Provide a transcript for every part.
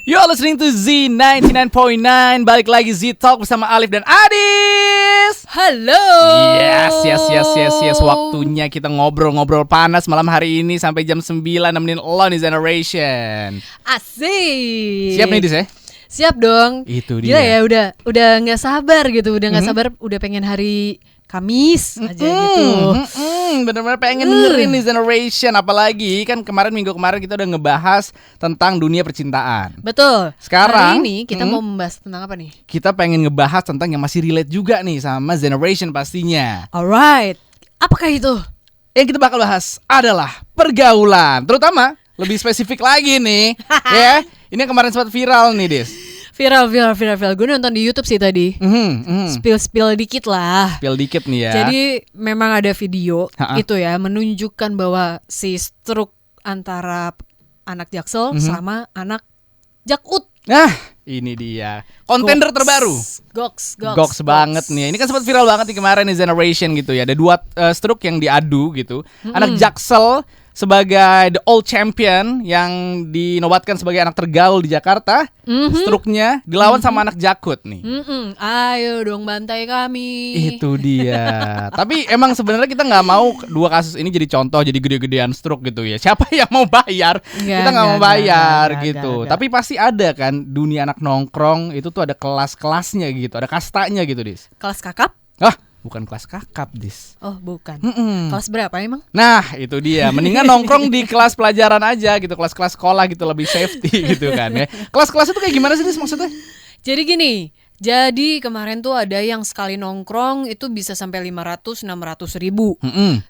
You're listening to Z99.9. Balik lagi Z Talk bersama Alif dan Adis. Halo. Yes. Waktunya kita ngobrol-ngobrol panas malam hari ini sampai jam 9 nemenin lo nih Generation. Asik. Siap nih Dis ya? Siap dong. Itu dia. Gila ya, udah nggak sabar gitu, udah nggak sabar, udah pengen hari Kamis aja gitu. Bener-bener pengen dengerin nih Generation. Apalagi kan minggu kemarin kita udah ngebahas tentang dunia percintaan. Betul. Sekarang hari ini kita mau membahas tentang apa nih? Kita pengen ngebahas tentang yang masih relate juga nih sama Generation pastinya. Alright. Apakah itu? Yang kita bakal bahas adalah pergaulan. Terutama lebih spesifik lagi nih ya. Ini yang kemarin sempat viral nih Dis. Viral. Gue nonton di YouTube sih tadi. Spill dikit lah. Spill dikit nih ya. Jadi memang ada video itu ya, menunjukkan bahwa si stroke antara anak Jaksel sama anak Jakut. Nah, ini dia kontender terbaru. Goks banget nih. Ini kan sempat viral banget nih kemarin nih Generation gitu ya. Ada dua stroke yang diadu gitu. Anak Jaksel sebagai the old champion yang dinobatkan sebagai anak tergaul di Jakarta, struknya dilawan sama anak Jakut nih. Ayo dong bantai kami. Itu dia. Tapi emang sebenarnya kita nggak mau dua kasus ini jadi contoh, jadi gede-gedean struk gitu ya. Siapa yang mau bayar? Kita nggak mau bayar gitu. Tapi pasti ada kan dunia anak nongkrong itu tuh ada kelas-kelasnya gitu, ada kastanya gitu Dis. Kelas kakap? Bukan kelas kakap Dis. Oh bukan. Kelas berapa emang? Nah itu dia. Mendingan nongkrong di kelas pelajaran aja gitu. Kelas-kelas sekolah gitu, lebih safety gitu kan ya. Kelas-kelas itu kayak gimana sih Dis maksudnya? Jadi gini. Jadi kemarin tuh ada yang sekali nongkrong itu bisa sampai 500-600 ribu.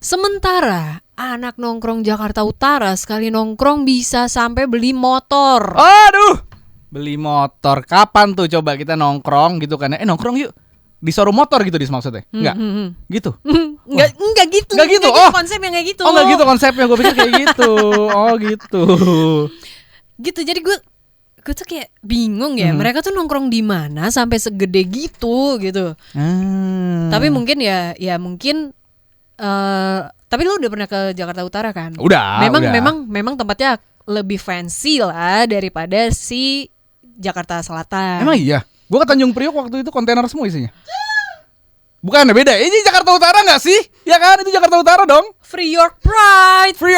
Sementara anak nongkrong Jakarta Utara sekali nongkrong bisa sampai beli motor. Aduh, beli motor. Kapan tuh coba kita nongkrong gitu kan? Nongkrong yuk di showroom motor gitu Dis maksudnya? Enggak? Gitu? Enggak gitu. Enggak gitu? Konsepnya enggak gitu. Oh enggak gitu konsepnya, gue pikir kayak gitu. Oh gitu. Gitu, jadi gue tuh kayak bingung ya. Mereka tuh nongkrong di mana sampai segede gitu. Tapi mungkin ya mungkin tapi lu udah pernah ke Jakarta Utara kan? Udah. Memang tempatnya lebih fancy lah daripada si Jakarta Selatan. Emang iya? Gue ke Tanjung Priok waktu itu kontainer semua isinya. Bukan, beda. Ini Jakarta Utara nggak sih? Ya kan, itu Jakarta Utara dong. Free your pride. Gue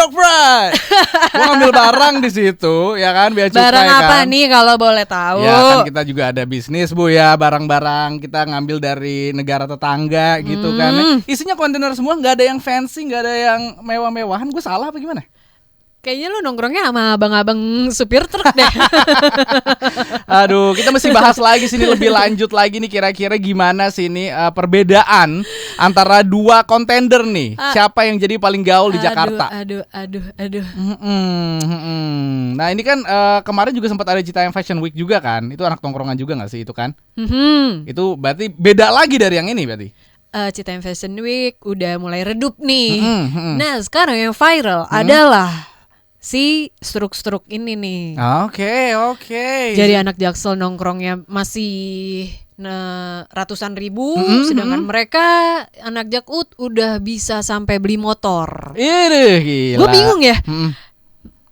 ngambil barang di situ, ya kan, biaya cukai kan. Barang apa nih kalau boleh tahu? Ya kan kita juga ada bisnis Bu ya, barang-barang kita ngambil dari negara tetangga gitu kan. Isinya kontainer semua, nggak ada yang fancy, nggak ada yang mewah-mewahan. Gue salah apa gimana? Kayaknya lu nongkrongnya sama abang-abang supir truk deh. Aduh, kita mesti bahas lagi sini lebih lanjut lagi nih kira-kira gimana sih ini perbedaan antara dua kontender nih. Siapa yang jadi paling gaul di Jakarta? Aduh. Nah ini kan kemarin juga sempat ada Citayam Fashion Week juga kan. Itu anak tongkrongan juga nggak sih itu kan? Itu berarti beda lagi dari yang ini berarti. Citayam Fashion Week udah mulai redup nih. Nah sekarang yang viral adalah si struk-struk ini nih. Oke. Jadi anak Jaksel nongkrongnya masih ratusan ribu, sedangkan mereka anak Jakut udah bisa sampai beli motor. Gila. Gue bingung ya.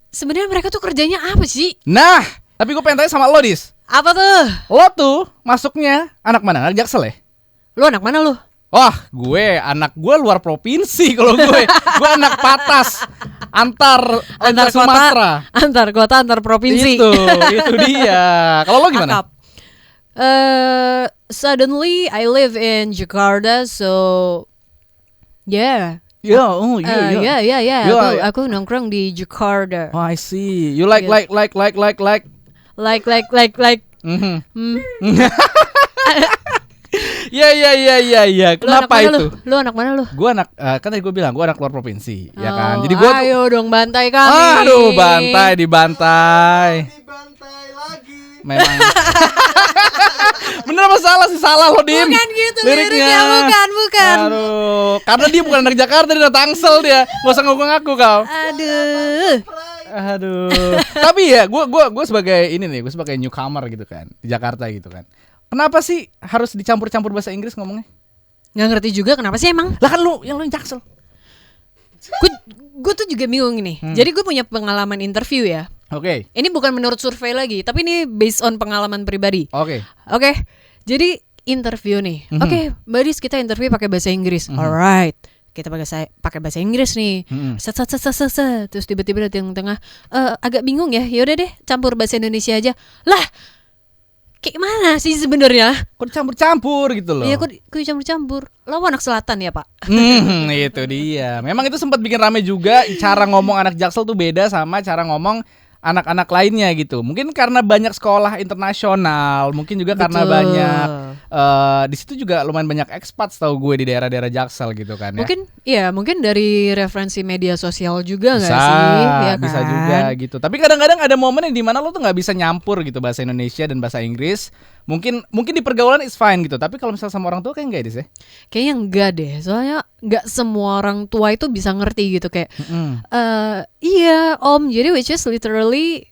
Sebenarnya mereka tuh kerjanya apa sih? Nah, tapi gue pengen tanya sama lo Dis. Apa tuh? Lo tuh masuknya anak mana? Anak Jaksel ya? Lo anak mana lo? Wah, anak gue luar provinsi kalau gue. Gue anak Patas. Antar Sumatera. Antar kota, antar provinsi. Itu dia. Kalau lo gimana? Suddenly I live in Jakarta, so yeah. Yeah. Aku nongkrong di Jakarta. Oh, I see. You like. Ya. Kenapa itu? Lu anak mana lu? Gue anak kan tadi gue bilang gue anak luar provinsi, ya kan. Jadi gue ayo dong bantai kami. Aduh, dibantai lagi. Memang. Bener apa salah sih? Salah lo Dim. Bukan gitu liriknya. Bukan. Aduh, karena dia bukan anak Jakarta, dia Tangsel dia. Gak usah ngaku kau. Aduh. Tapi ya gue sebagai ini nih, gue sebagai newcomer gitu kan di Jakarta gitu kan. Kenapa sih harus dicampur-campur bahasa Inggris ngomongnya? Nggak ngerti juga kenapa sih emang. Lah kan lu yang Jaksel. Gue tuh juga bingung nih. Jadi gue punya pengalaman interview ya. Oke. Ini bukan menurut survei lagi, tapi ini based on pengalaman pribadi. Oke. Jadi interview nih. Oke, Mbak Dis, kita interview pakai bahasa Inggris. Alright. Kita pakai bahasa Inggris nih. Set. Terus tiba-tiba di tengah agak bingung ya. Ya udah deh, campur bahasa Indonesia aja. Lah, kayak mana sih sebenarnya? Kok campur-campur gitu loh. Iya, kok campur-campur. Lo anak selatan ya, Pak? Itu dia. Memang itu sempat bikin rame juga. Cara ngomong anak Jaksel tuh beda sama cara ngomong anak-anak lainnya gitu. Mungkin karena banyak sekolah internasional, mungkin juga karena banyak di situ juga lumayan banyak expats tahu gue di daerah-daerah Jaksel gitu kan ya. Mungkin dari referensi media sosial juga nggak sih? Ya Bisa kan? juga gitu. Tapi kadang-kadang ada momen di mana lo tuh nggak bisa nyampur gitu bahasa Indonesia dan bahasa Inggris. Mungkin di pergaulan it's fine gitu. Tapi kalau misalnya sama orang tua kayak enggak deh. Kayaknya enggak deh. Soalnya nggak semua orang tua itu bisa ngerti gitu kayak. Iya Om. Jadi which is literally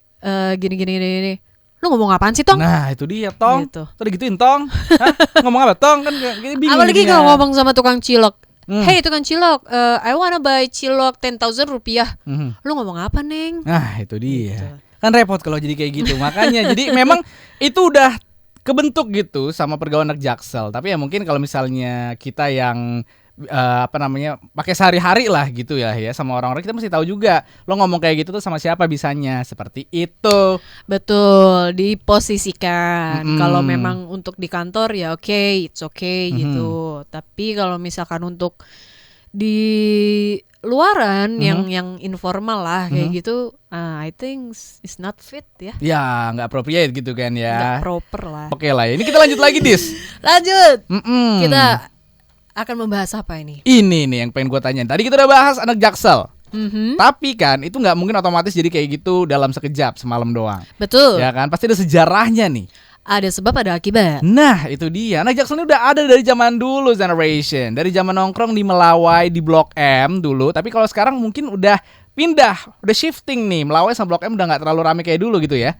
gini. Lu ngomong apaan sih Tong? Nah itu dia Tong gitu. Tadi gituin Tong. Hah? Ngomong apa Tong? Kan bingung. Apalagi kalau ngomong sama tukang cilok. Hey tukang cilok, I wanna buy cilok 10,000 rupiah. Lu ngomong apa Neng? Nah itu dia Gitu. Kan repot kalau jadi kayak gitu. Makanya jadi memang itu udah kebentuk gitu sama pergaulan anak Jaksel. Tapi ya mungkin kalau misalnya kita yang pakai sehari-hari lah gitu ya sama orang-orang, kita mesti tahu juga lo ngomong kayak gitu tuh sama siapa bisanya, seperti itu. Betul, diposisikan. Kalau memang untuk di kantor ya it's okay gitu. Tapi kalau misalkan untuk di luaran yang informal lah kayak gitu, I think it's not fit ya. Ya nggak appropriate gitu kan ya. Nggak proper lah. Oke lah, ini kita lanjut lagi Dis. Lanjut. Kita akan membahas apa ini? Ini nih yang pengen gue tanyain. Tadi kita udah bahas anak Jaksel. Tapi kan itu nggak mungkin otomatis jadi kayak gitu dalam sekejap semalam doang. Betul. Ya kan, pasti ada sejarahnya nih. Ada sebab ada akibat. Nah itu dia. Anak Jaksel ini udah ada dari zaman dulu Generation. Dari zaman nongkrong di Melawai di Blok M dulu. Tapi kalau sekarang mungkin udah pindah, udah shifting nih. Melawai sama Blok M udah nggak terlalu rame kayak dulu gitu ya.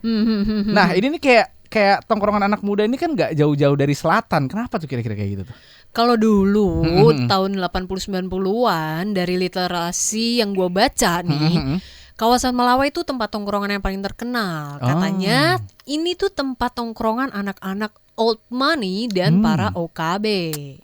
Nah ini nih kayak tongkrongan anak muda ini kan nggak jauh-jauh dari selatan. Kenapa tuh kira-kira kayak gitu tuh? Kalau dulu tahun 80-90-an dari literasi yang gue baca nih, kawasan Melawai itu tempat tongkrongan yang paling terkenal. Katanya ini tuh tempat tongkrongan anak-anak old money dan para OKB.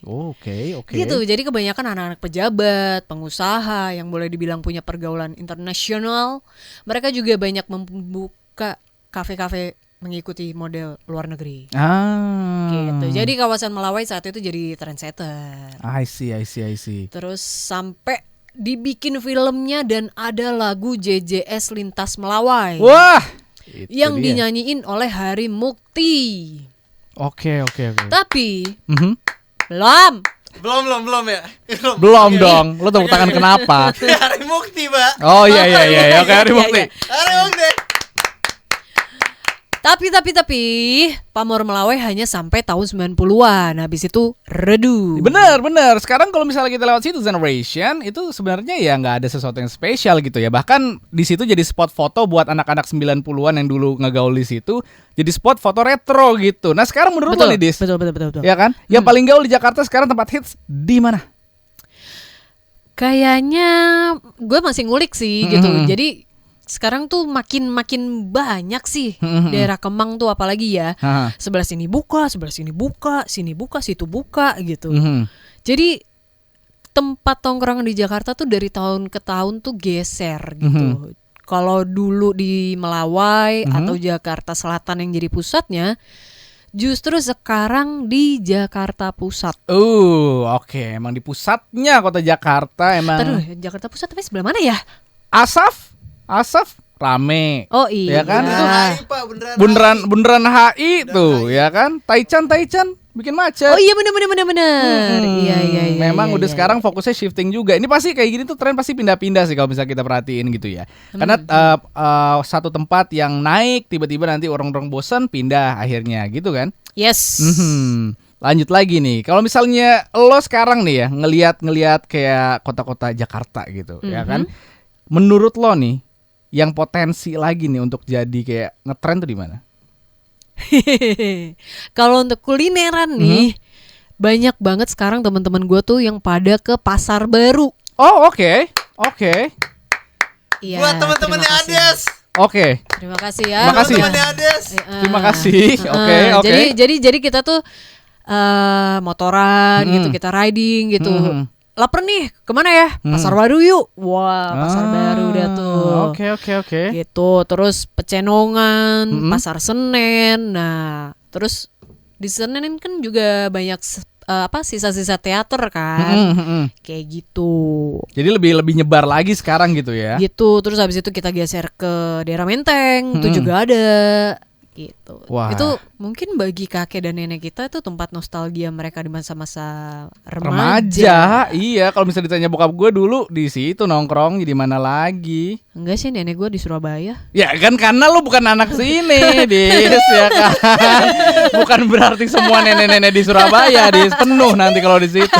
Oke. Gitu. Jadi kebanyakan anak-anak pejabat, pengusaha yang boleh dibilang punya pergaulan internasional. Mereka juga banyak membuka kafe-kafe mengikuti model luar negeri. Gitu. Jadi kawasan Melawai saat itu jadi trendsetter. I see. Terus sampai dibikin filmnya dan ada lagu JJS Lintas Melawai. Wah, yang dinyanyiin oleh Hari Mukti. Oke. Tapi belum ya. Belum dong. Lo tepuk tangan kenapa? Hari Mukti, Mbak. Oh iya. Oke, Hari Mukti. Hari Mukti. Tapi pamor Melawai hanya sampai tahun 90-an. Habis itu redup. Bener. Sekarang kalau misalnya kita lewat situ Generation, itu sebenarnya ya nggak ada sesuatu yang spesial gitu ya. Bahkan di situ jadi spot foto buat anak-anak 90-an yang dulu ngegaul di situ. Jadi spot foto retro gitu. Nah sekarang menurut lo nih Dis, Betul. ya kan? Yang paling gaul di Jakarta sekarang tempat hits di mana? Kayaknya gue masih ngulik sih gitu. Jadi sekarang tuh makin banyak sih daerah Kemang tuh apalagi ya. Sebelah sini buka, sini buka, situ buka gitu. Jadi tempat tongkrongan di Jakarta tuh dari tahun ke tahun tuh geser gitu. Kalau dulu di Melawai atau Jakarta Selatan yang jadi pusatnya, justru sekarang di Jakarta Pusat. Oke. Emang di pusatnya kota Jakarta emang. Aduh, Jakarta Pusat tapi sebelah mana ya? Asaf rame. Oh iya. Ya kan itu HI, Pak, bundaran HI tuh, ya kan? Taichan bikin macet. Oh iya benar. Iya. Memang udah sekarang fokusnya shifting juga. Ini pasti kayak gini tuh tren pasti pindah-pindah sih kalau bisa kita perhatiin gitu ya. Karena satu tempat yang naik tiba-tiba nanti orang-orang bosan pindah akhirnya gitu kan? Yes. Lanjut lagi nih. Kalau misalnya lo sekarang nih ya ngelihat kayak kota-kota Jakarta gitu, ya kan? Menurut lo nih yang potensi lagi nih untuk jadi kayak ngetren tuh di mana? Kalau untuk kulineran nih, banyak banget sekarang teman-teman gue tuh yang pada ke Pasar Baru. Oh oke. Iya, buat teman-temannya Ades, Oke. Terima kasih ya. Terima kasih. Temannya Ades. Terima kasih. Oke. Jadi kita tuh motoran gitu, kita riding gitu. Laper nih, kemana ya? Pasar Baru yuk. Wah, Pasar Baru dah tuh. Oke. Gitu, terus Pecenongan, Pasar Senen. Nah, terus di Senen kan juga banyak sisa-sisa teater kan. Kayak gitu. Jadi lebih nyebar lagi sekarang gitu ya. Gitu, terus habis itu kita geser ke daerah Menteng, itu juga ada. Gitu. Wah. Itu mungkin bagi kakek dan nenek kita itu tempat nostalgia mereka di masa-masa remaja. Iya, kalau misalnya ditanya bokap gue dulu di situ nongkrong, di mana lagi? Enggak sih, nenek gue di Surabaya. Ya kan karena lu bukan anak sini, Dis, ya kan. Bukan berarti semua nenek-nenek di Surabaya, Dis, penuh nanti kalau di situ.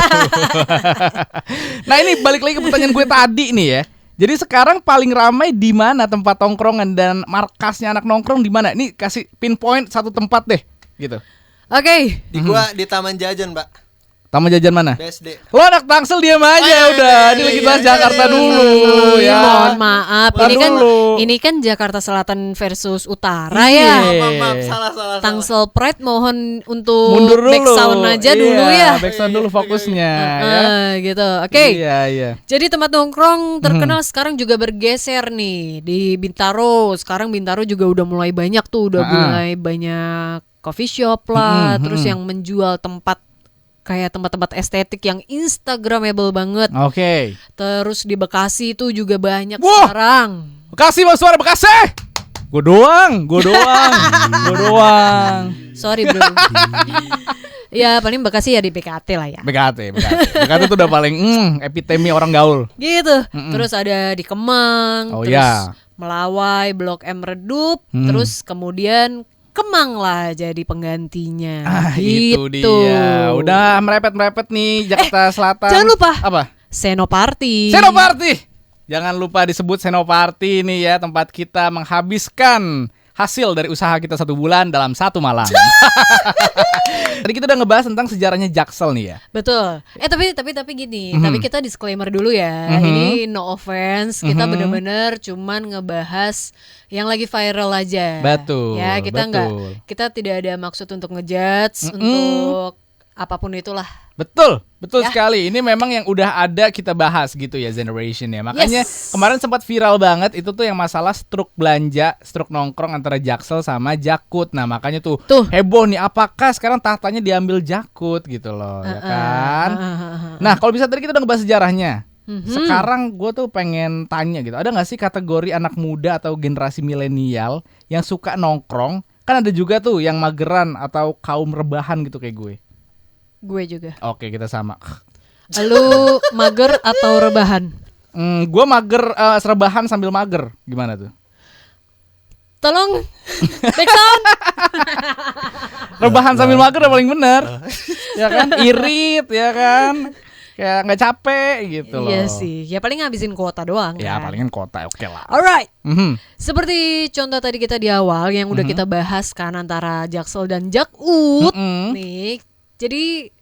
Nah, ini balik lagi ke pertanyaan gue tadi nih ya. Jadi sekarang paling ramai di mana tempat tongkrongan dan markasnya anak nongkrong di mana? Ini kasih pinpoint satu tempat deh, gitu. Oke. Di gua di Taman Jajan, Pak. Taman Jajan mana? BSD. Lo anak Tangsel diam aja udah. Ini lagi bahas Jakarta dulu ya. Mohon maaf. Dulu. Ini kan Jakarta Selatan versus Utara ya. Maaf, salah. Tangsel Pride mohon untuk Mundur dulu. back sound aja dulu ya. Back sound dulu fokusnya ya. Gitu. Oke. Iya. Jadi tempat nongkrong terkenal sekarang juga bergeser nih di Bintaro. Sekarang Bintaro juga udah mulai banyak tuh, mulai banyak coffee shop lah, terus yang menjual tempat kayak tempat-tempat estetik yang instagramable banget. Oke. Terus di Bekasi itu juga banyak sekarang. Bekasi Mas Suara Bekasi. Gue doang. Sorry bro. Ya paling Bekasi ya di BKT lah ya. BKT tuh udah paling epitemi orang gaul. Gitu. Terus ada di Kemang, terus Melawai, Blok M Redup, terus kemudian Kemang lah jadi penggantinya. Itu dia. Udah merepet nih Jakarta Selatan. Jangan lupa. Apa? Senoparty. Jangan lupa disebut Senoparty nih ya, tempat kita menghabiskan hasil dari usaha kita 1 bulan dalam 1 malam. Tadi kita udah ngebahas tentang sejarahnya Jaksel nih ya. Betul. Tapi gini, tapi kita disclaimer dulu ya. Ini no offense, kita benar-benar cuman ngebahas yang lagi viral aja. Betul. Ya, kita tidak ada maksud untuk ngejudge, untuk apapun itulah. Betul Ya. sekali. Ini memang yang udah ada kita bahas gitu ya, generation ya. Makanya kemarin sempat viral banget itu tuh yang masalah struk belanja, struk nongkrong antara Jaksel sama Jakut. Nah makanya tuh heboh nih, apakah sekarang tahtanya diambil Jakut gitu loh, ya kan? Nah kalau bisa tadi kita udah ngebahas sejarahnya. Sekarang gue tuh pengen tanya gitu, ada gak sih kategori anak muda atau generasi milenial yang suka nongkrong? Kan ada juga tuh yang mageran atau kaum rebahan gitu kayak gue. Gue juga. Oke, kita sama. Lu mager atau rebahan? Gue mager, rebahan sambil mager. Gimana tuh? Tolong back sound. Rebahan sambil mager udah paling bener. Ya kan? Irit ya kan? Kayak gak capek gitu loh. Iya sih. Ya paling ngabisin kuota doang ya kan? palingan kuota, oke lah. Alright. Seperti contoh tadi kita di awal yang udah kita bahas kan antara Jaksel dan Jakut nih. Jadi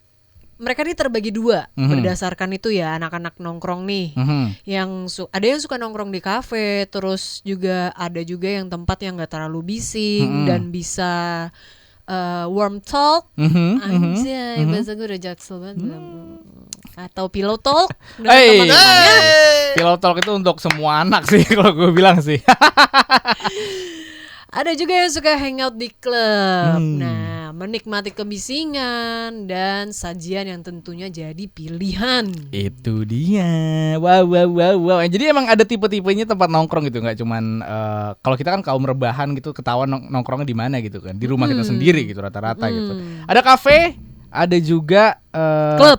mereka ini terbagi dua berdasarkan itu ya, anak-anak nongkrong nih. Yang ada yang suka nongkrong di kafe, terus juga ada juga yang tempat yang gak terlalu bising dan bisa warm talk. Anjay, bahasa gue udah Jaksel banget. Atau pillow talk dengan teman-temannya. Pillow talk itu untuk semua anak sih kalau gue bilang sih. Ada juga yang suka hangout di klub. Nah, menikmati kebisingan dan sajian yang tentunya jadi pilihan. Itu dia. Wow. Jadi emang ada tipe-tipenya tempat nongkrong gitu, nggak cuman kalau kita kan kaum rebahan gitu, ketahuan nongkrongnya di mana gitu kan, di rumah kita sendiri gitu rata-rata gitu. Ada kafe, ada juga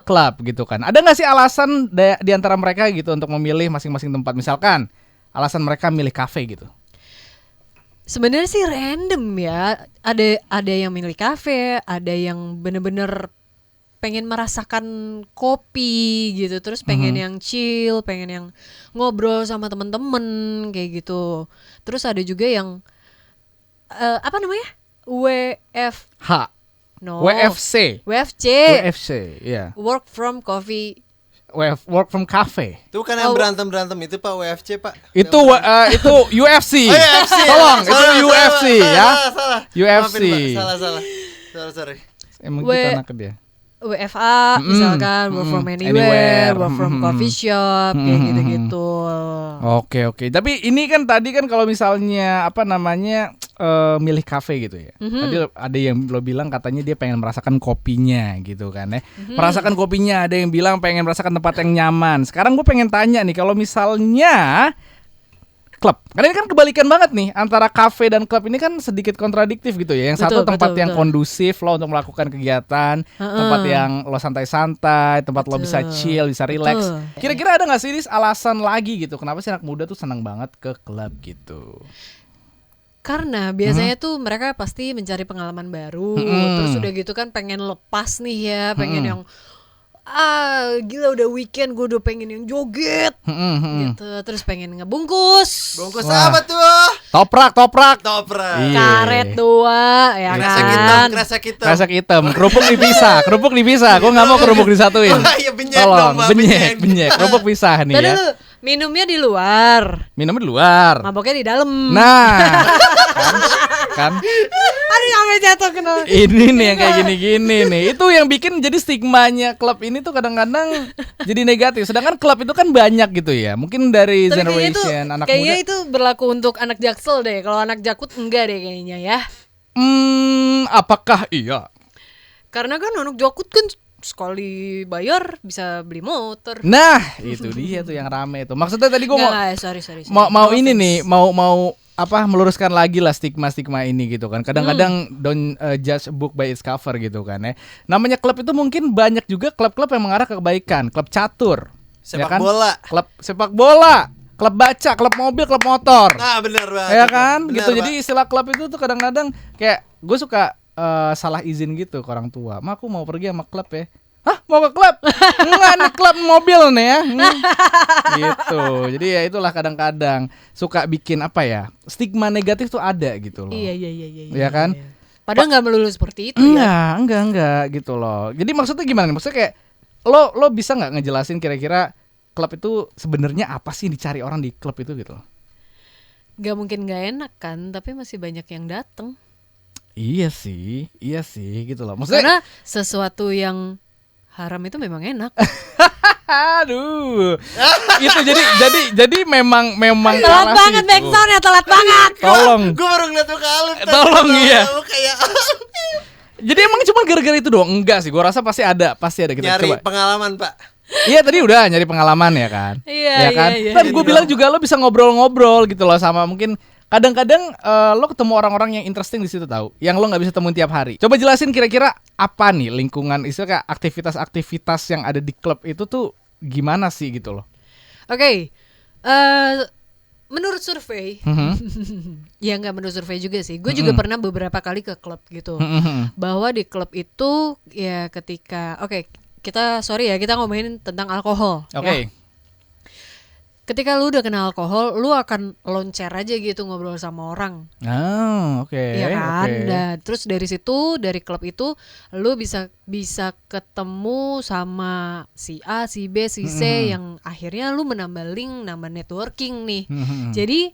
klub gitu kan. Ada nggak sih alasan di antara mereka gitu untuk memilih masing-masing tempat? Misalkan alasan mereka milih kafe gitu. Sebenarnya sih random ya. Ada yang milih kafe, ada yang bener-bener pengen merasakan kopi gitu, terus pengen yang chill, pengen yang ngobrol sama temen-temen kayak gitu. Terus ada juga yang apa namanya? WFC, WFC, ya. Work from coffee work from cafe. Itu kan yang berantem itu Pak, WFC Pak. Itu UFC. UFC. Tolong, itu UFC ya. Salah. UFC. Maafin, Pak. Sorry. Emang gitu anaknya dia. WFA misalkan work from anywhere, work from coffee shop kayak gitu-gitu. Oke. Tapi ini kan tadi kan kalau misalnya milih kafe gitu ya. Tadi ada yang lo bilang katanya dia pengen merasakan kopinya gitu kan ya. Merasakan kopinya, ada yang bilang pengen merasakan tempat yang nyaman. Sekarang gue pengen tanya nih, kalau misalnya klub, karena ini kan kebalikan banget nih antara kafe dan klub, ini kan sedikit kontradiktif gitu ya. Yang satu tempat yang kondusif lo untuk melakukan kegiatan, tempat yang lo santai-santai, tempat lo bisa chill, bisa relax. Kira-kira ada nggak sih alasan lagi gitu kenapa sih anak muda tuh senang banget ke klub gitu? Karena biasanya tuh mereka pasti mencari pengalaman baru, terus udah gitu kan pengen lepas nih ya, pengen yang gila udah weekend gue udah pengen yang joget gitu, terus pengen ngebungkus. Bungkus apa tuh? Toprak. Karet 2 ya kan. Kresek hitam. Kerupuk dipisah. Gue nggak mau kerupuk disatuin. Iya, benyek. Tolong, benyek. Kerupuk pisah nih ya. Minumnya di luar. Maboknya di dalam. Nah, kan. Aduh, sampai jatuh kena. Ini nih yang kayak gini-gini nih. Itu yang bikin jadi stigmanya klub ini tuh kadang-kadang jadi negatif. Sedangkan klub itu kan banyak gitu ya. Mungkin dari tapi generation anak muda. Kayaknya itu berlaku untuk anak Jaksel deh. Kalau anak Jakut enggak deh kayaknya ya. Apakah iya? Karena kan anak Jakut kan sekali bayar bisa beli motor. Nah, itu dia tuh yang rame tuh. Maksudnya tadi gue sorry. mau ini nih, mau meluruskan lagi lah stigma ini gitu kan. Kadang-kadang don't judge a book by its cover gitu kan ya. Namanya klub itu mungkin banyak juga klub-klub yang mengarah ke kebaikan. Klub catur, sepak bola, klub sepak bola, klub baca, klub mobil, klub motor. Nah, benar banget. Ya kan? Bener, gitu. Pak. Jadi istilah klub itu tuh kadang-kadang kayak gue suka salah izin gitu ke orang tua. Ma, aku mau pergi sama klub ya. Hah, mau ke klub? Enggak, nih klub mobil nih ya. Gitu. Jadi ya itulah kadang-kadang suka bikin stigma negatif tuh ada gitu loh. Iya. Ya kan? Iya. Padahal nggak melulu seperti itu ya. Enggak gitu loh. Jadi maksudnya gimana nih? Maksudnya kayak lo bisa nggak ngejelasin kira-kira klub itu sebenarnya apa sih dicari orang di klub itu gitu loh? Gak mungkin nggak enak kan, tapi masih banyak yang datang. Iya sih gitu loh. Maksudnya karena sesuatu yang haram itu memang enak. Aduh. Itu jadi memang telat banget backsound ya, telat banget. Tolong. Gue baru ngeliat muka Alif. Tolong iya. Kayak jadi emang cuma gara-gara itu doang? Enggak sih, gue rasa pasti ada kita nyari coba. pengalaman, Pak. Iya tadi udah nyari pengalaman ya kan. Iya kan. Iya. Dan gue bilang juga lo bisa ngobrol-ngobrol gitu loh sama mungkin kadang-kadang lo ketemu orang-orang yang interesting di situ tahu, yang lo nggak bisa temuin tiap hari. Coba jelasin kira-kira apa nih lingkungan kayak aktivitas-aktivitas yang ada di klub itu tuh gimana sih gitu loh? Oke. Menurut survei, ya nggak menurut survei juga sih. Gue juga pernah beberapa kali ke klub gitu. Bahwa di klub itu ya ketika kita ngomongin tentang alkohol. Oke. Ya. Ketika lu udah kena alkohol, lu akan loncer aja gitu ngobrol sama orang. Oke. Iya kan? Dan terus dari situ, dari klub itu lu bisa ketemu sama si A, si B, si C yang akhirnya lu menambah link, nambah networking nih. Jadi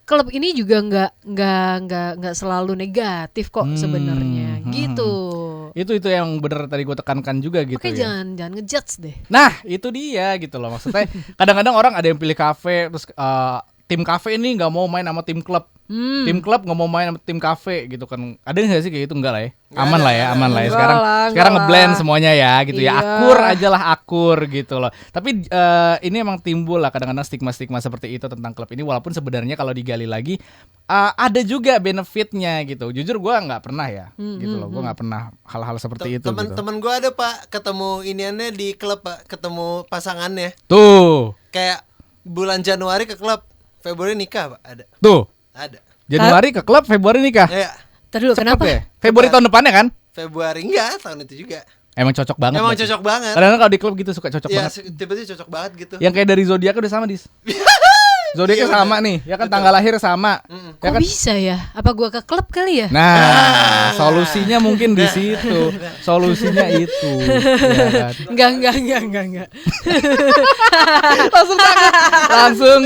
klub ini juga nggak selalu negatif kok sebenarnya gitu. Itu yang benar tadi gue tekankan juga gitu. Oke, ya. jangan ngejudge deh. Nah itu dia gitu loh, maksudnya kadang-kadang orang ada yang pilih kafe terus tim kafe ini nggak mau main sama tim klub. Tim klub nggak mau main sama tim kafe gitu kan. Ada nggak sih kayak gitu? Enggak lah ya. Aman lah ya. Sekarang ngeblend semuanya ya gitu ya. Akur gitu loh. Tapi ini emang timbul lah kadang-kadang stigma-stigma seperti itu tentang klub ini, walaupun sebenarnya kalau digali lagi ada juga benefitnya gitu. Jujur gue nggak pernah ya gitu loh. Gue nggak pernah hal-hal seperti itu. Temen gue ada, Pak, ketemu iniannya di klub, Pak, ketemu pasangannya. Tuh. Kayak bulan Januari ke klub, Februari nikah, Pak, ada. Tuh. Ada. Januari ke klub, Februari nikah. Iya. Terus kenapa? Ya? Februari tahun depannya kan? Februari enggak, tahun itu juga. Emang cocok banget. Emang cocok banget. Kadang-kadang kalau di klub gitu suka cocok banget. Iya, tiba-tiba cocok banget gitu. Yang kayak dari zodiak udah sama, Dis. Zodiaknya sama nih, ya kan tanggal lahir sama. Ya Kok kan? bisa ya? Apa gua ke klub kali ya? Nah, solusinya mungkin di situ. Solusinya itu. Ya kan? Enggak. Langsung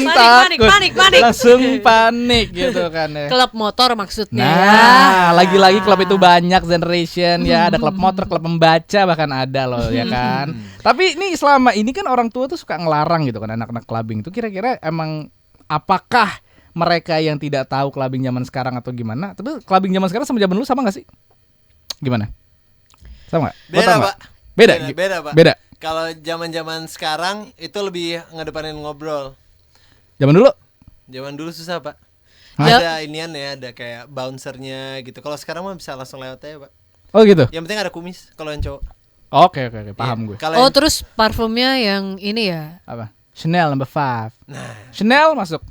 takut. Panik. Langsung panik gitu kan ya. Klub motor maksudnya. Nah, lagi-lagi klub itu banyak generation ya, ada klub motor, klub membaca bahkan ada loh ya kan. Tapi ini selama ini kan orang tua tuh suka ngelarang gitu kan anak-anak clubbing tuh, kira-kira emang apakah mereka yang tidak tahu clubbing zaman sekarang atau gimana? Tapi clubbing zaman sekarang sama zaman dulu sama gak sih? Gimana? Sama gak? Beda, Pak. Beda, Pak. Beda. Kalau zaman-zaman sekarang itu lebih ngedepanin ngobrol. Zaman dulu? Zaman dulu susah, Pak. Ya. Ada inian ya, ada kayak bouncernya gitu. Kalau sekarang mah bisa langsung lewat aja, Pak. Oh gitu. Yang penting ada kumis kalau yang cowok. Oke, paham gue. Kalau Oh, yang- terus parfumnya yang ini ya. Apa? Chanel number 5. Nah, Chanel masuk.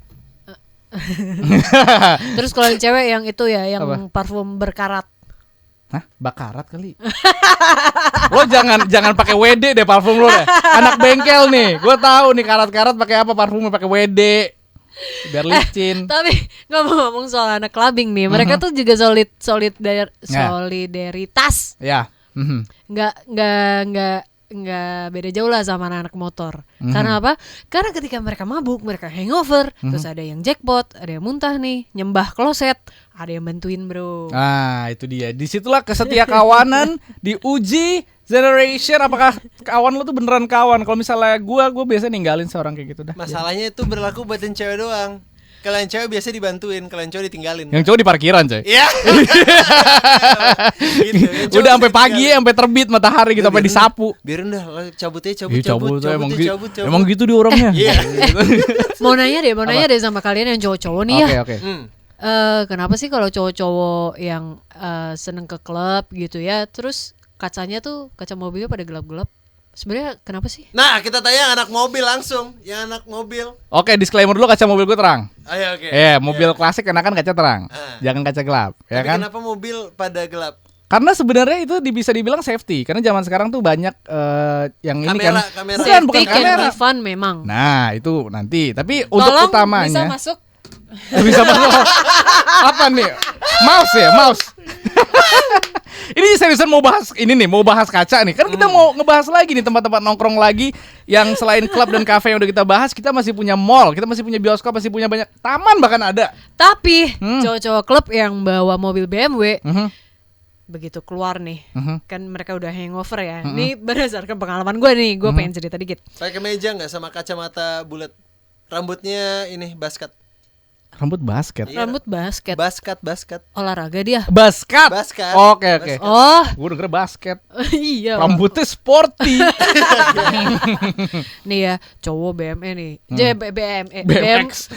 Terus kalau yang cewek yang itu ya, yang Apa? parfum berkarat. Hah? Bakarat kali. Lo jangan pakai WD deh parfum lo deh. Anak bengkel nih. Gue tahu nih karat-karat pakai apa parfumnya, pakai WD. Biar licin. Tapi ngomong-ngomong soal anak clubbing nih, mereka tuh juga solidaritas. Ya. Nggak beda jauh lah sama anak-anak motor. Karena apa? Karena ketika mereka mabuk, mereka hangover, terus ada yang jackpot, ada yang muntah nih, nyembah kloset, ada yang bantuin bro. Nah, itu dia. Disitulah kesetia kawanan diuji generation. Apakah kawan lo tuh beneran kawan? Kalau misalnya gue biasa ninggalin seorang kayak gitu dah. masalahnya itu berlaku buat yang cewek doang. Kalau yang cewek biasa dibantuin, kalau yang cowok ditinggalin. Yang cowok di parkiran coy. Iya. Gitu. Yang cowok Udah sampai bisa pagi ya, ditinggalin. sampai terbit matahari gitu, sampai disapu. Biarin dah, cabut aja, Ih, cabut, emang, cabut. emang gitu dia orangnya. Iya. Mau nanya deh sama kalian yang cowok-cowok nih ya. Oke. Kenapa sih kalau cowok-cowok yang seneng ke klub gitu ya, terus kacanya tuh, kaca mobilnya pada gelap-gelap? Sebenarnya kenapa sih? Nah, kita tanya anak mobil langsung, yang anak mobil. Oke, disclaimer dulu, kaca mobil gue terang. Ayo, oke. Mobil klasik enakan kaca terang. Jangan kaca gelap, ya Tapi kan? kenapa mobil pada gelap? Karena sebenarnya itu bisa dibilang safety. Karena zaman sekarang tuh banyak yang ini Kamera. kan. Bukan Safety can kamera. be fun memang. Nah, itu nanti. Tapi untuk Tolong utamanya bisa masuk. bisa masuk. Apa nih? Mouse ya, mouse. Ini seriusan mau bahas kaca nih. Kan kita mau ngebahas lagi nih tempat-tempat nongkrong lagi yang selain klub dan kafe yang udah kita bahas, kita masih punya mall, kita masih punya bioskop, masih punya banyak taman bahkan ada. Tapi cowok-cowok klub yang bawa mobil BMW begitu keluar nih, kan mereka udah hangover ya. Ini berdasarkan pengalaman gue nih, gue pengen cerita dikit. Pakai kemeja nggak sama kacamata bulat? Rambutnya ini basket. Rambut basket. Iya. Rambut basket, Basket. olahraga dia. Basket. Basket. Oke. Oh, Gue denger basket. iya. Rambutnya sporty. Nih ya, cowok BME nih. BMX.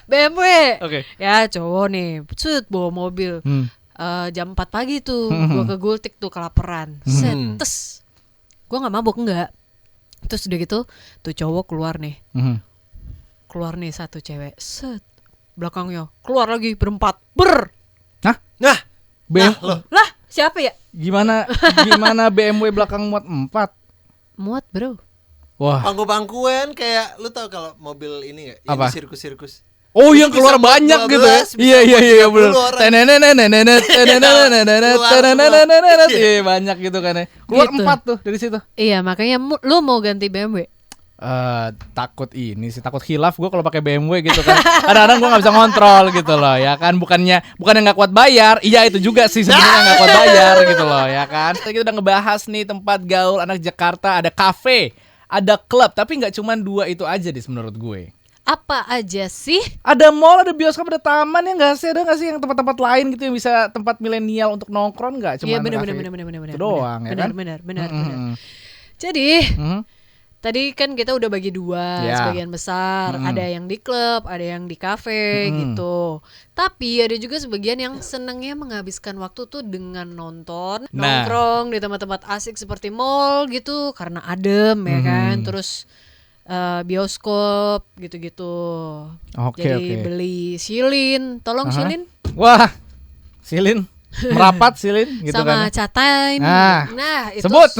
BMW. Oke. Ya, cowok nih, bawa mobil. Jam 4 pagi tuh, gue ke Gultik tuh kelaparan. Setes. Gue nggak mabuk enggak. Terus udah gitu, tuh cowok keluar nih. Keluar nih satu cewek. Set. Belakangnya keluar lagi berempat. Nah, Lah, siapa ya? Gimana BMW belakang muat 4? Muat, bro. Wah. pangku-pangkuan kayak lu tau kalau mobil ini nggak? Yang Apa? di sirkus-sirkus. Oh, yang Bisa keluar buat banyak 12, gitu ya. bisa Iya buat benar. 30 orang. Iya, banyak gitu kan ya. Keluar Gitu. 4 tuh dari situ. Iya, makanya lu mau ganti BMW. Takut hilaf gue kalau pakai BMW gitu kan. Kadang-kadang gue nggak bisa ngontrol gitu loh ya kan. Bukannya nggak kuat bayar. Iya itu juga sih sebenarnya nggak kuat bayar gitu loh ya kan. Kita udah ngebahas nih tempat gaul anak Jakarta. Ada kafe, ada klub. Tapi nggak cuma 2 itu aja deh menurut gue. Apa aja sih? Ada mall, ada bioskop, ada taman ya nggak sih? Ada nggak sih yang tempat-tempat lain gitu yang bisa tempat milenial untuk nongkrong nggak? Cuma Iya, benar. itu doang ya kan? Benar. Jadi, tadi kan kita udah bagi 2 Ya. sebagian besar, ada yang di klub, ada yang di kafe gitu. Tapi ada juga sebagian yang senangnya menghabiskan waktu tuh dengan nonton, Nah. nongkrong di tempat-tempat asik seperti mall gitu karena adem ya kan. Terus bioskop gitu-gitu. Oke, Jadi oke. beli silin, tolong silin Wah, silin, merapat silin gitu sama kan? catain. Nah, Nah, itu sebut.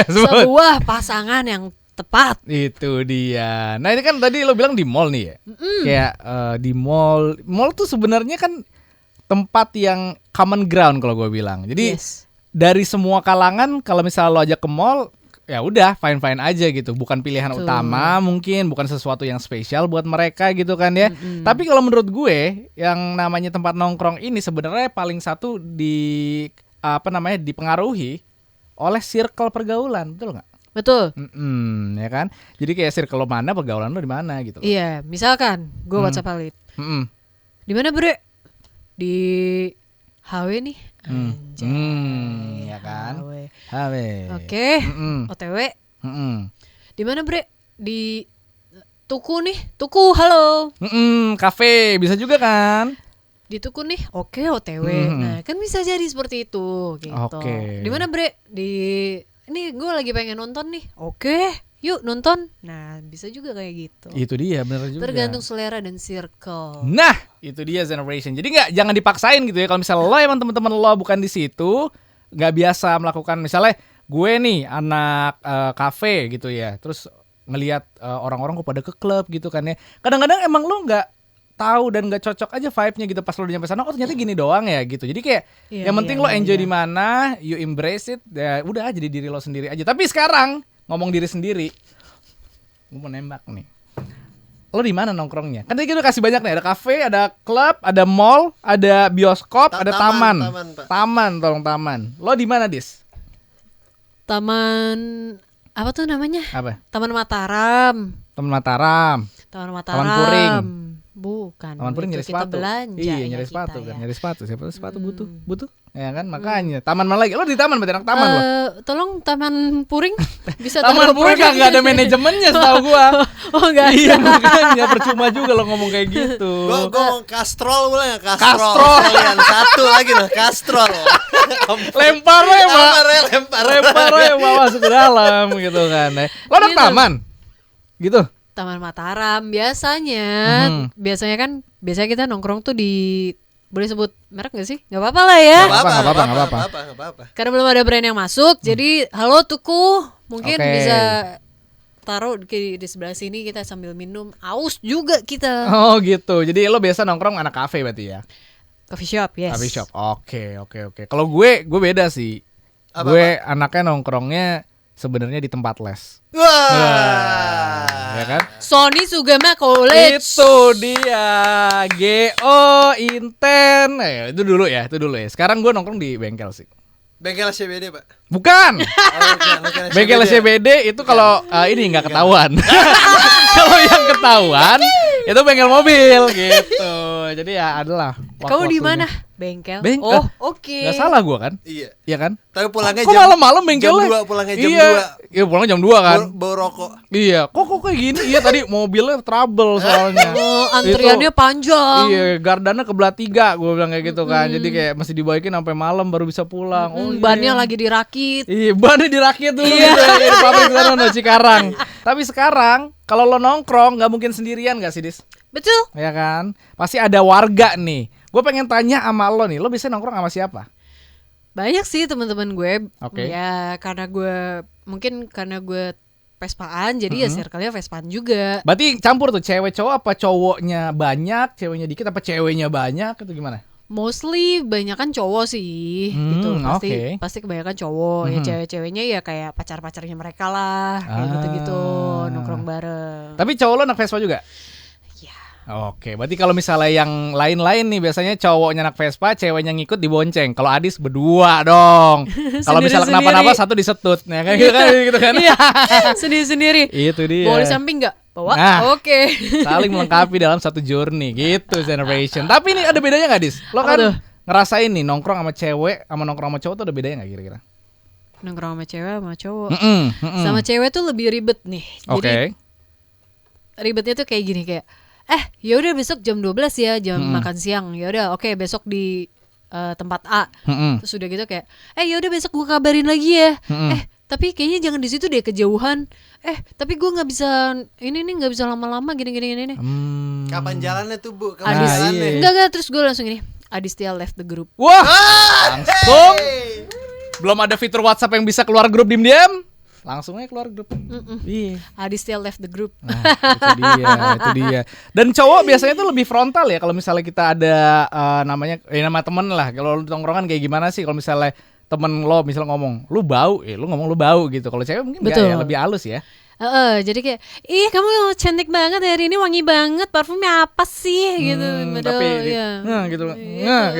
sebuah pasangan yang tepat. Itu dia. Nah ini kan tadi lo bilang di mall nih ya. Kayak di mall tuh sebenarnya kan tempat yang common ground kalau gue bilang. Jadi dari semua kalangan kalau misalnya lo ajak ke mall, ya udah fine aja gitu. Bukan pilihan utama mungkin, bukan sesuatu yang spesial buat mereka gitu kan ya. Tapi kalau menurut gue yang namanya tempat nongkrong ini sebenarnya paling satu dipengaruhi oleh circle pergaulan, betul nggak? Betul. Ya kan. Jadi kayak circle lo mana, pergaulan lo di mana gitu. Iya, misalkan gue WhatsApp Halid. Di mana bre? Di HW nih. Ya kan. HW. Oke. OTW. Di mana bre? Di Tuku nih. Tuku, halo. Kafe bisa juga kan. Di Tuku nih. Oke, OTW. Nah, kan bisa jadi seperti itu gitu. Di mana bre? Ini gue lagi pengen nonton nih. Oke, yuk nonton. Nah, bisa juga kayak gitu. Itu dia, benar juga. Tergantung selera dan circle. Nah, itu dia Generation. Jadi jangan dipaksain gitu ya. Kalau misalnya lo emang teman-teman lo bukan di situ, nggak biasa melakukan, misalnya gue nih anak kafe gitu ya. Terus ngelihat orang-orang kok pada ke klub gitu kan ya. Kadang-kadang emang lo nggak tahu dan nggak cocok aja vibe-nya gitu pas lo udah nyampe sana. Oh ternyata gini doang ya gitu. Jadi kayak yang penting lo enjoy di mana, you embrace it. Ya udah jadi diri lo sendiri aja. Tapi sekarang ngomong diri sendiri, gue mau nembak nih. Lo di mana nongkrongnya? Kan tadi kita kasih banyak nih. Ada kafe, ada klub, ada mall, ada bioskop, ada taman. Taman. Lo di mana, Dis? Taman apa tuh namanya? Apa? Taman Mataram. Taman Puring. Bukan. Taman Puring nyari sepatu. Belanja. Iya, nyari sepatu kan. Nyari sepatu. Siapa tahu sepatu butuh. Ya kan, makanya. Taman mana lagi? Lo di taman, berarti anak taman lo. Tolong Taman Puring bisa Taman Puring enggak ada manajemennya setahu gua. Oh, enggak. Iya, makanya percuma juga lo ngomong kayak gitu. Gua kastrol boleh enggak? Kastrol. Kalian satu lagi loh, kastrol. Lempar ya, Pak. Lempar ya, masuk ke dalam gitu kan. Lo ada taman. Gitu. Taman Mataram biasanya. Biasanya kita nongkrong tuh di, boleh sebut merek gak sih? Gak apa-apa lah ya. Gak apa-apa. Karena belum ada brand yang masuk. Jadi halo Tuku, mungkin bisa taruh di sebelah sini, kita sambil minum. Aus juga kita. Oh gitu. Jadi lo biasa nongkrong anak kafe berarti ya? Coffee shop, yes. Coffee shop. Oke. Kalau gue beda sih. Gue anaknya nongkrongnya sebenarnya di tempat les. Wah. Ya kan? Sony Sugama College. Itu dia. GO Inten. Itu dulu ya. Sekarang gue nongkrong di bengkel sih. Bengkel CBD, Pak? Bukan. Bengkel CBD itu kalau ini nggak ketahuan. Kalau yang ketahuan itu bengkel mobil gitu. Jadi ya adalah. Kamu di mana? Bengkel. Oh, oke. Gak salah gua kan? Iya kan? Tapi pulangnya kok malam-malam bengkelnya? Jam 2, pulangnya jam 2. Iya, pulangnya jam 2 kan. Bau rokok. Iya, kok kayak gini? Iya, tadi mobilnya trouble soalnya. Antriannya panjang. Iya, gardannya kebelah 3, gua bilang kayak gitu kan. Jadi kayak masih dibaikin sampai malam baru bisa pulang. Bannya lagi dirakit. Iya, bannya dirakit dulu gitu. Di pabrik sana Cikarang. Tapi sekarang kalau lo nongkrong nggak mungkin sendirian nggak sih, Dis? Betul. Ya kan? Pasti ada warga nih. Gue pengen tanya sama lo nih, lo biasanya nongkrong sama siapa? Banyak sih teman-teman gue. Okay. Ya karena gue Vespaan, jadi ya circle-nya Vespaan juga. Berarti campur tuh cewek cowok, apa cowoknya banyak, ceweknya dikit, apa ceweknya banyak, itu gimana? Mostly banyakan cowok sih, gitu. Pasti kebanyakan cowok. Ya cewek-ceweknya ya kayak pacar-pacarnya mereka lah, kayak gitu-gitu, nongkrong bareng. Tapi cowok lo anak Vespa juga? Oke, berarti kalau misalnya yang lain-lain nih biasanya cowoknya anak Vespa, ceweknya ngikut dibonceng. Kalau Adis berdua dong. Kalau misalnya kenapa-napa satu disetut, ya kan gitu kan? Iya, sendiri-sendiri. Itu dia. Bawa di samping nggak? Bawa. Nah, Oke. Saling melengkapi dalam satu journey, gitu Generation. Tapi ini ada bedanya nggak, Dis? Lo kan ngerasain nih nongkrong sama cewek, sama nongkrong sama cowok tuh ada bedanya nggak kira-kira? Nongkrong sama cewek sama cowok. Sama cewek tuh lebih ribet nih. Jadi ribetnya tuh kayak gini, kayak ya udah besok jam 12 ya, jam makan siang. Ya udah, oke, besok di tempat A. Terus udah gitu kayak ya udah besok gue kabarin lagi ya. Tapi kayaknya jangan di situ deh, kejauhan. Tapi gue nggak bisa nggak bisa lama-lama gini. Kapan jalannya tuh, Bu? Kapan Adis, jalannya? Enggak, terus gue langsung gini, Adistia left the group. Wah, langsung. Belum ada fitur WhatsApp yang bisa keluar grup diam-diam. langsung aja keluar grup. Iya. Adi still left the group. Nah, itu dia. Dan cowok biasanya tuh lebih frontal ya kalau misalnya kita ada namanya nama temen lah. Kalau tongkrongan kayak gimana sih kalau misalnya temen lo misalnya ngomong, lu bau, lu ngomong lu bau gitu. Kalau cewek mungkin enggak ya, lebih halus ya. Jadi kayak, ih kamu cantik banget hari ini, wangi banget, parfumnya apa sih gitu. Tapi ya. gitu kayak,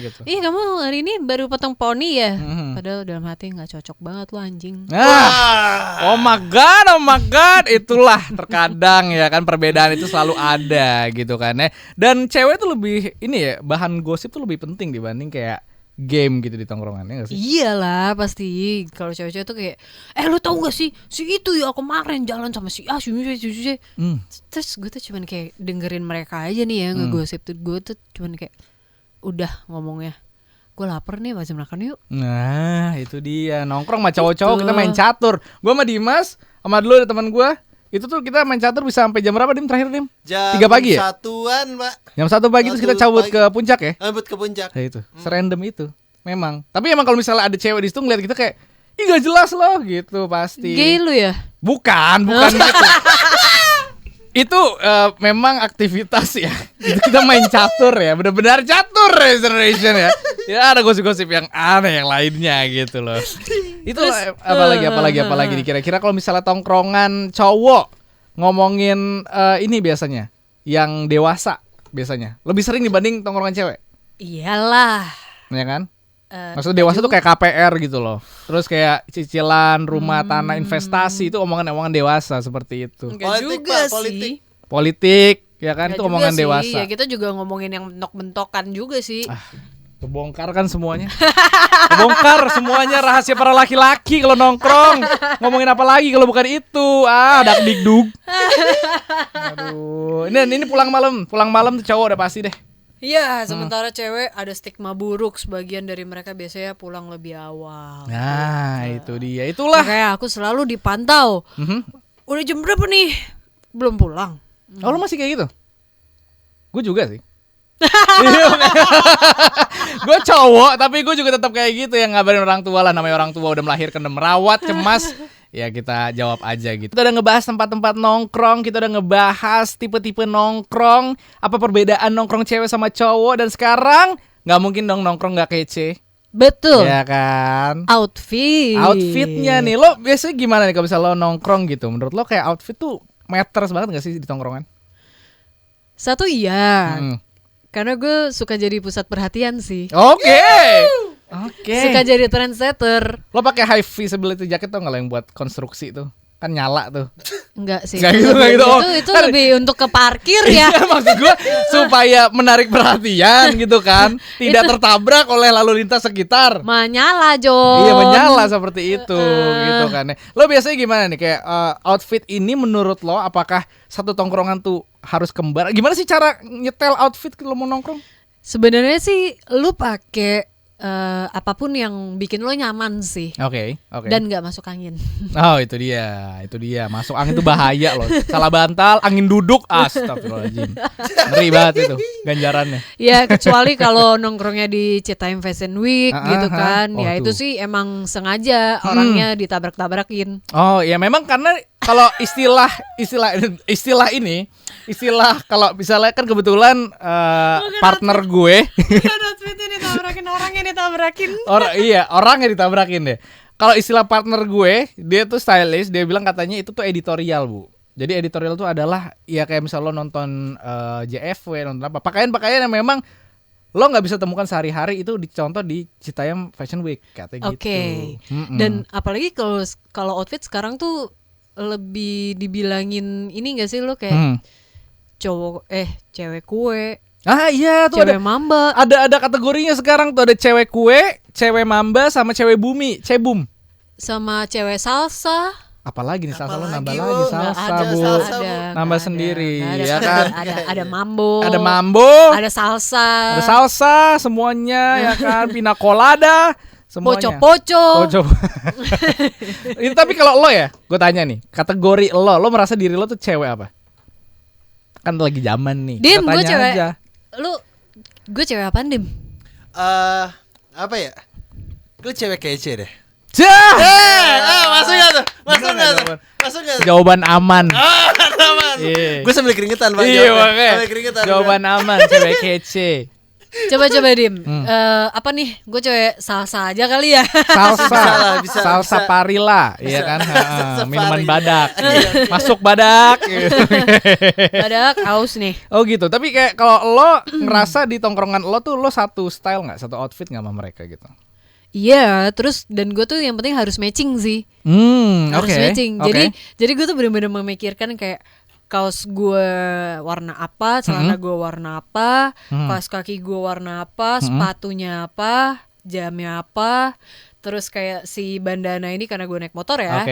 gitu. Ih kamu hari ini baru potong poni ya. Padahal dalam hati nggak cocok banget lo anjing. Oh my god, itulah terkadang ya kan perbedaan itu selalu ada gitu kan ya. Dan cewek tuh lebih ini ya, bahan gosip tuh lebih penting dibanding kayak game gitu di tongkrongan, ya gak sih? Iyalah pasti. Kalau cewek-cewek tuh kayak, lu tau gak sih si itu ya kemarin jalan sama si A, Terus gue tuh cuman kayak dengerin mereka aja nih ya ngegosip tuh. Gue tuh cuman kayak, udah ngomongnya, gue lapar nih, masih makan yuk. Nah itu dia, nongkrong sama cowok-cowok kita main catur. Gue sama Dimas, sama dulu ada teman gue, itu tuh kita main catur bisa sampai jam berapa Dim terakhir Dim? Jam 3 pagi ya? 1-an Pak. Jam 1 pagi terus kita cabut ke puncak ya? Cabut ke puncak. Ya itu, serandom itu. Memang. Tapi emang kalau misalnya ada cewek di situ ngeliat kita kayak, ih gak jelas loh gitu pasti. Gay lu ya? Bukan gitu. Itu memang aktivitas ya. Itu kita main catur ya, benar-benar catur Generation ya. Ya ada gosip-gosip yang aneh yang lainnya gitu loh. Itu apalagi kira-kira kalau misalnya tongkrongan cowok ngomongin ini biasanya yang dewasa biasanya lebih sering dibanding tongkrongan cewek. Iyalah. Ya kan? Maksudnya dewasa tuh kayak KPR gitu loh. Terus kayak cicilan rumah, tanah, investasi itu omongan-omongan dewasa seperti itu. Politik, juga Pak, sih. Politik ya kan, itu omongan sih. dewasa. Ya kita juga ngomongin yang bentok-bentokan juga sih. Kebongkar kan semuanya. Kebongkar semuanya rahasia para laki-laki kalau nongkrong. Ngomongin apa lagi kalau bukan itu? Dakdikduk. Aduh. Ini pulang malam tuh cowok udah pasti deh. Iya, sementara cewek ada stigma buruk, sebagian dari mereka biasanya pulang lebih awal. Nah, itu dia. Itulah. Kayak aku selalu dipantau. Udah jam berapa nih? Belum pulang. Oh, lu masih kayak gitu? Gue juga sih. Gue cowok tapi gue juga tetap kayak gitu, yang ngabarin orang tua lah, namanya orang tua udah melahirkan, udah merawat, cemas. Ya kita jawab aja gitu. Kita udah ngebahas tempat-tempat nongkrong, kita udah ngebahas tipe-tipe nongkrong, apa perbedaan nongkrong cewek sama cowok, dan sekarang nggak mungkin dong nongkrong nggak kece. Betul. Ya kan. Outfitnya nih, lo biasanya gimana nih kalau misalnya lo nongkrong gitu? Menurut lo kayak outfit tuh matters banget nggak sih di tongkrongan? Satu iya. Karena gue suka jadi pusat perhatian sih. Oke. Suka jadi trendsetter. Lo pakai high visibility jacket tuh nggak yang buat konstruksi tuh? Kan nyala tuh. Enggak sih. Nggak gitu. Itu kan lebih untuk ke parkir ya. Iya, maksud gue supaya menarik perhatian gitu kan. Tidak tertabrak oleh lalu lintas sekitar. Menyala, John. Iya, menyala seperti itu gitu kan. Lo biasanya gimana nih kayak outfit ini menurut lo, apakah satu tongkrongan tuh harus kembar? Gimana sih cara nyetel outfit kalau mau nongkrong? Sebenarnya sih lu pakai apapun yang bikin lo nyaman sih. Oke. Dan nggak masuk angin. Oh itu dia. Masuk angin itu bahaya loh. Salah bantal, angin duduk, astagfirullahaladzim. Ngeri banget itu ganjarannya. Ya kecuali kalau nongkrongnya di Citaim Fashion Week gitu kan. Ya itu sih emang sengaja orangnya ditabrak-tabrakin. Oh ya memang karena kalau istilah ini, kalau misalnya kan kebetulan partner gue. Orangnya ditabrakin deh. Kalau istilah partner gue, dia tuh stylist, dia bilang katanya itu tuh editorial, Bu. Jadi editorial tuh adalah ya kayak misal lo nonton JFW, nonton apa, pakaian-pakaian yang memang lo nggak bisa temukan sehari-hari, itu dicontoh di Citayam Fashion Week katanya gitu. Dan apalagi kalau outfit sekarang tuh lebih dibilangin ini nggak sih lo kayak cewek kue. Iya tuh cewek mamba. Ada kategorinya sekarang tuh, ada cewek kue, cewek mamba, sama cewek bumi, cebum. Sama cewek salsa. Apalagi nih salsa lo nambah lagi salsa, Bu. Nambah sendiri ya kan. Ada mambo. Ada salsa. Semuanya ya kan, pina colada, semuanya. Poco. Ini tapi kalau lo ya, gue tanya nih, kategori lo merasa diri lo tuh cewek apa? Kan lagi zaman nih. Dim, gue cewek. Aja. Gue cewek apaan, Dim? Apa ya? Gue cewek kece deh. Masuk nggak tuh? Jawaban aman. Aman. Gue sambil keringetan Pak. Iya, makanya. Sambil keringetan. Jawaban aman, cewek kece. Coba Dim. Apa nih? Gue cewek salsa aja kali ya. Salsa. Bisa. Salsa Parila, iya kan? Minuman Parila. badak. Masuk badak. Badak aus nih. Oh gitu. Tapi kayak kalau lo ngerasa di tongkrongan lo tuh lo satu style nggak, satu outfit nggak sama mereka gitu? Iya, terus dan gue tuh yang penting harus matching sih. Harus matching. Jadi gue tuh benar-benar memikirkan kayak kaos gue warna apa, celana gue warna apa, kaos kaki gue warna apa, sepatunya apa, jamnya apa, terus kayak si bandana ini karena gue naik motor ya,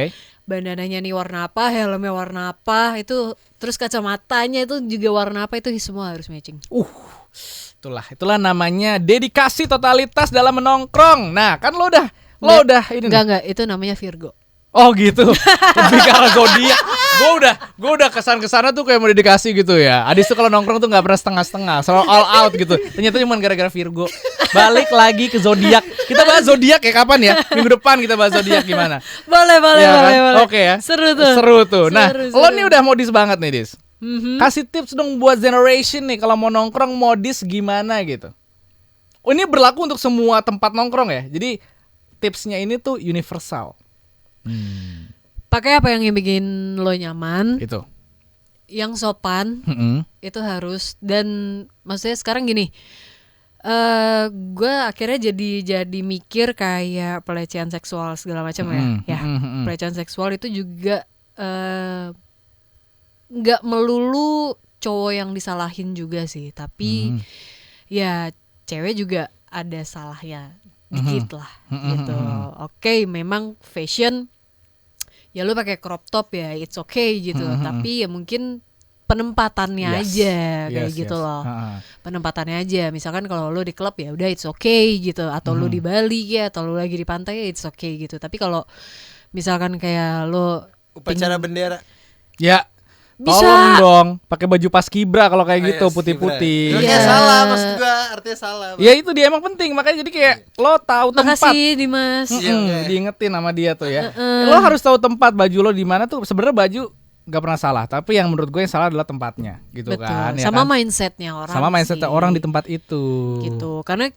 bandananya nih warna apa, helmnya warna apa, itu terus kacamatanya itu juga warna apa, itu semua harus matching. Itulah namanya dedikasi totalitas dalam menongkrong. Nah, kan lo udah ini. Enggak, itu namanya Virgo. Oh gitu. Lebih ke arah zodiak. Gue udah kesana tuh kayak mau dedikasi gitu ya. Adis tuh kalau nongkrong tuh enggak pernah setengah-setengah, selalu all out gitu. Ternyata cuma gara-gara Virgo. Balik lagi ke zodiak. Kita bahas zodiak ya kapan ya? Minggu depan kita bahas zodiak gimana? Boleh. Oke ya. Seru tuh. Nah, lo nih udah modis banget nih, Dis. Kasih tips dong buat generation nih kalau mau nongkrong modis gimana gitu. Ini berlaku untuk semua tempat nongkrong ya. Jadi tipsnya ini tuh universal. Pakai apa yang bikin lo nyaman. Itu. Yang sopan. Itu harus. Dan maksudnya sekarang gini. Gue akhirnya jadi mikir kayak pelecehan seksual segala macam ya. Pelecehan seksual itu juga nggak melulu cowok yang disalahin juga sih, tapi ya cewek juga ada salahnya dikit lah gitu. Oke, memang fashion ya lu pakai crop top ya it's okay gitu, tapi ya mungkin penempatannya aja kayak gitu loh. Penempatannya aja, misalkan kalau lu di klub ya udah it's okay gitu, atau lu di Bali ya, atau lu lagi di pantai ya it's okay gitu. Tapi kalau misalkan kayak lu upacara bendera ya bisa. Tolong dong, pakai baju paskibra kalau kayak gitu putih-putih. Itu salah maksud gua, artinya salah. Ya itu dia emang penting, makanya jadi kayak lo tahu tempat. Makasih Dimas. Diingetin sama dia tuh ya. Lo harus tahu tempat baju lo di mana tuh. Sebenarnya baju gak pernah salah, tapi yang menurut gue yang salah adalah tempatnya, gitu. Betul. Kan. Ya sama kan? mindsetnya orang. Sama mindsetnya orang di tempat itu. Gitu, karena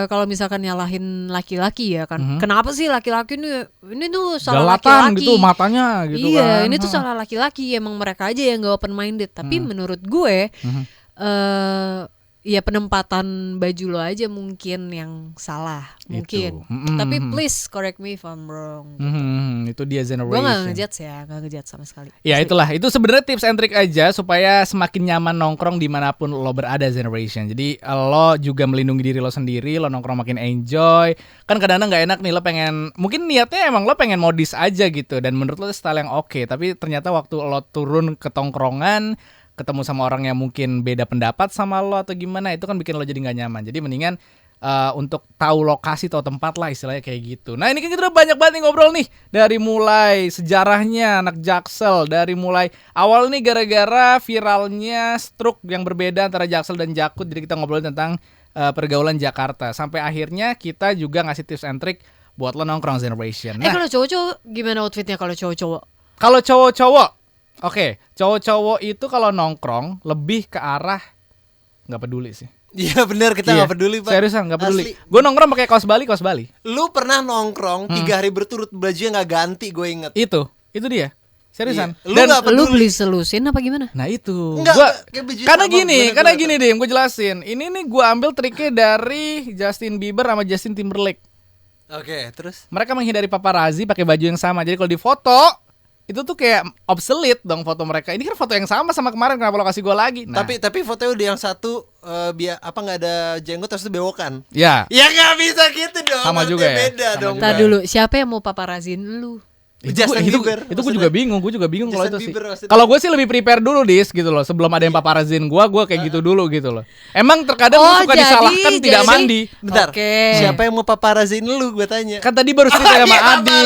kalau misalkan nyalahin laki-laki ya kan, kenapa sih laki-laki ini tuh salah galatan laki-laki gitu matanya gitu iya, kan. Ini tuh salah laki-laki, emang mereka aja yang gak open minded. Tapi menurut gue ya penempatan baju lo aja mungkin yang salah mungkin. Tapi please correct me if I'm wrong gitu. Itu dia generation. Gue gak ngejudge ya, gak ngejudge sama sekali. Ya itulah, itu sebenarnya tips and trick aja supaya semakin nyaman nongkrong dimanapun lo berada generation. Jadi lo juga melindungi diri lo sendiri, lo nongkrong makin enjoy. Kan kadang-kadang gak enak nih, lo pengen, mungkin niatnya emang lo pengen modis aja gitu, dan menurut lo style yang oke. Tapi ternyata waktu lo turun ke tongkrongan, ketemu sama orang yang mungkin beda pendapat sama lo atau gimana, itu kan bikin lo jadi gak nyaman. Jadi mendingan untuk tahu lokasi, tahu tempat lah istilahnya kayak gitu. Nah ini kan kita udah banyak banget nih ngobrol nih. Dari mulai sejarahnya anak Jaksel, dari mulai awal nih gara-gara viralnya struk yang berbeda antara Jaksel dan Jakut. Jadi kita ngobrolin tentang pergaulan Jakarta. Sampai akhirnya kita juga ngasih tips and trick buat lo nongkrong generation. Nah, kalau cowok-cowok gimana outfitnya kalau cowok-cowok? Kalau cowok-cowok, oke, cowok-cowok itu kalau nongkrong lebih ke arah nggak peduli sih. Iya benar, kita nggak peduli Pak. Seriusan nggak peduli. Gue nongkrong pakai kaos Bali. Lu pernah nongkrong 3 hari berturut bajunya nggak ganti, gue inget. Itu dia. Seriusan. Iya. Lu beli selusin apa gimana? Nah itu. Karena gini, Dim, gue jelasin. Ini nih gue ambil triknya dari Justin Bieber sama Justin Timberlake. Oke, terus? Mereka menghindari paparazzi pakai baju yang sama. Jadi kalau di foto itu tuh kayak obsolete dong foto mereka. Ini kan foto yang sama kemarin, kenapa lo kasih gue lagi? Nah. Tapi fotonya udah yang satu nggak ada jenggot terus bewokan. Ya. Ya nggak bisa gitu dong. Sama juga ya. Beda sama dong. juga. Tar dulu, siapa yang mau paparazin lu? Justin Bieber. Itu gue juga bingung kalau itu sih. Bieber, Kalau gue sih lebih prepare dulu Dis gitu loh, sebelum ada yang paparazin gue kayak gitu dulu gitu loh. Emang terkadang gue suka disalahkan tidak mandi. Bentar. Siapa yang mau paparazin lu, gue tanya. Kan tadi baru cerita sama Adi.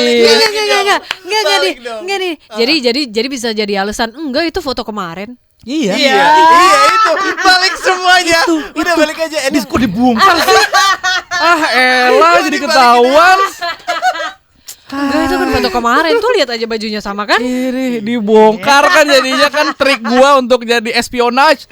Enggak nih. Jadi bisa jadi alasan enggak itu foto kemarin. Iya itu balik semuanya. Udah balik aja. Dis kok dibungkal sih? Elah jadi ketahuan. untuk kemarin tuh lihat aja bajunya sama kan? Iri, dibongkar kan jadinya kan trik gua untuk jadi espionage.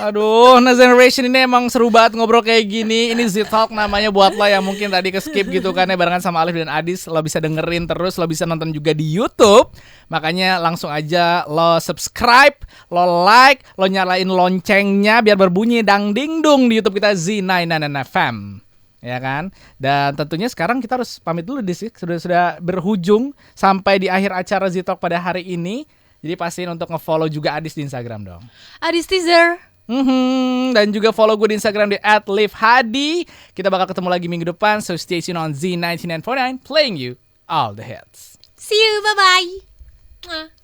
Aduh, Nah Generation ini emang seru banget ngobrol kayak gini. Ini Z-Talk namanya buat lo yang mungkin tadi ke-skip gitu kan ya barengan sama Alif dan Adis. Lo bisa dengerin terus, lo bisa nonton juga di YouTube. Makanya langsung aja lo subscribe, lo like, lo nyalain loncengnya biar berbunyi dang ding dung di YouTube kita Z99 FM. Ya kan? Dan tentunya sekarang kita harus pamit dulu sih. Sudah berhujung sampai di akhir acara Z-Talk pada hari ini. Jadi pastiin untuk nge-follow juga Adis di Instagram dong. Adis Teaser. Dan juga follow gue di Instagram di @livehadi. Kita bakal ketemu lagi minggu depan. So stay tuned on Z9949 playing you all the hits. See you, bye-bye.